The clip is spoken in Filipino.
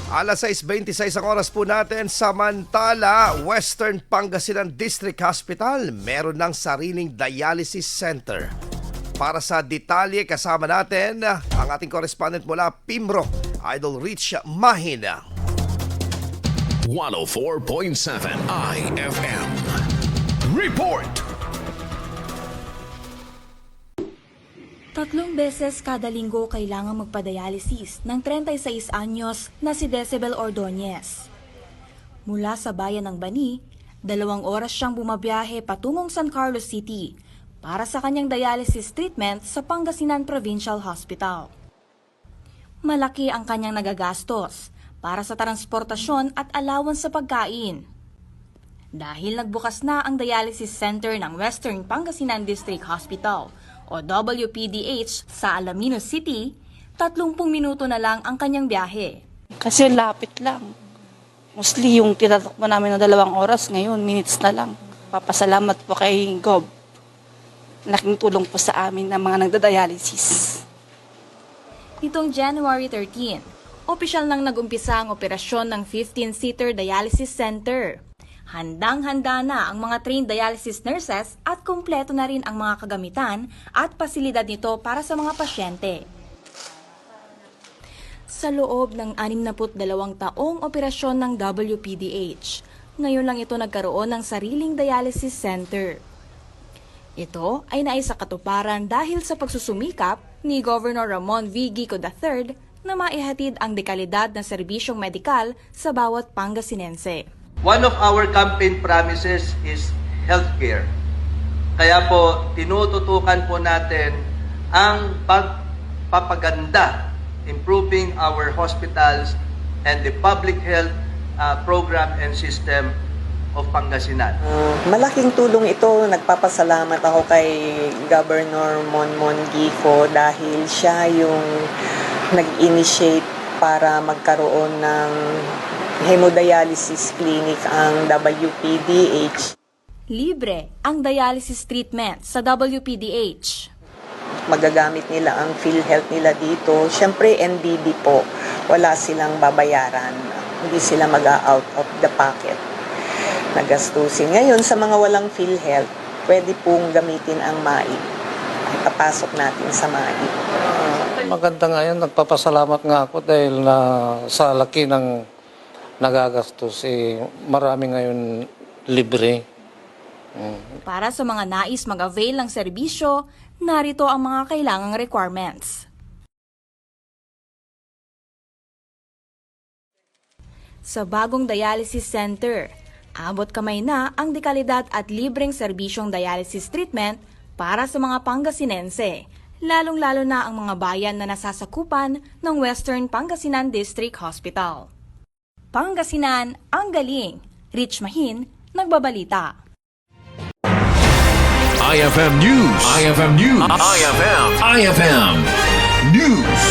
Alas 6:26 ang oras po natin. Samantala, Western Pangasinan District Hospital meron ng sariling dialysis center. Para sa detalye, kasama natin ang ating correspondent mula Pimro, Idol Rich Mahina. 104.7 IFM. Report! 3 beses kada linggo kailangang magpa-dialysis ng 36 anyos na si Decibel Ordonez. Mula sa bayan ng Bani, 2 oras siyang bumabiyahe patungong San Carlos City para sa kanyang dialysis treatment sa Pangasinan Provincial Hospital. Malaki ang kanyang nagagastos para sa transportasyon at allowance sa pagkain. Dahil nagbukas na ang dialysis center ng Western Pangasinan District Hospital o WPDH sa Alaminos City, 30 minuto na lang ang kanyang biyahe. Kasi lapit lang. Mostly yung tinatakbo namin na 2 oras, ngayon minutes na lang. Papasalamat po kay Gob. Laking tulong po sa amin ng mga nagda-dialysis. Nitong January 13, opisyal nang nag-umpisa ang operasyon ng 15-seater dialysis center. Handang-handa na ang mga trained dialysis nurses at kumpleto na rin ang mga kagamitan at pasilidad nito para sa mga pasyente. Sa loob ng 62 taong operasyon ng WPDH, ngayon lang ito nagkaroon ng sariling dialysis center. Ito ay naisakatuparan dahil sa pagsusumikap ni Governor Ramon V. Gico III na maihatid ang dekalidad ng serbisyong medikal sa bawat Pangasinense. One of our campaign promises is healthcare. Kaya po, tinututukan po natin ang pagpapaganda, improving our hospitals and the public health program and system of Pangasinan. Malaking tulong ito. Nagpapasalamat ako kay Governor Monmon Gico dahil siya yung nag-initiate para magkaroon ng hemodialysis clinic ang WPDH. Libre ang dialysis treatment sa WPDH. Magagamit nila ang PhilHealth nila dito. Siyempre, NDD po. Wala silang babayaran. Hindi sila mag-out of the pocket na gastusin. Ngayon, sa mga walang PhilHealth, pwede pong gamitin ang MAIP. Ipapasok natin sa MAIP. Maganda nga yan. Nagpapasalamat nga ako dahil sa laki ng nagagastos, marami ngayon libre. Para sa mga nais mag-avail ng serbisyo, narito ang mga kailangang requirements. Sa bagong dialysis center, abot kamay na ang dekalidad at libreng serbisyong dialysis treatment para sa mga Pangasinense, lalong-lalo na ang mga bayan na nasasakupan ng Western Pangasinan District Hospital. Pangasinan, ang galing. Rich Mahin, nagbabalita. IFM News. IFM News. IFM News.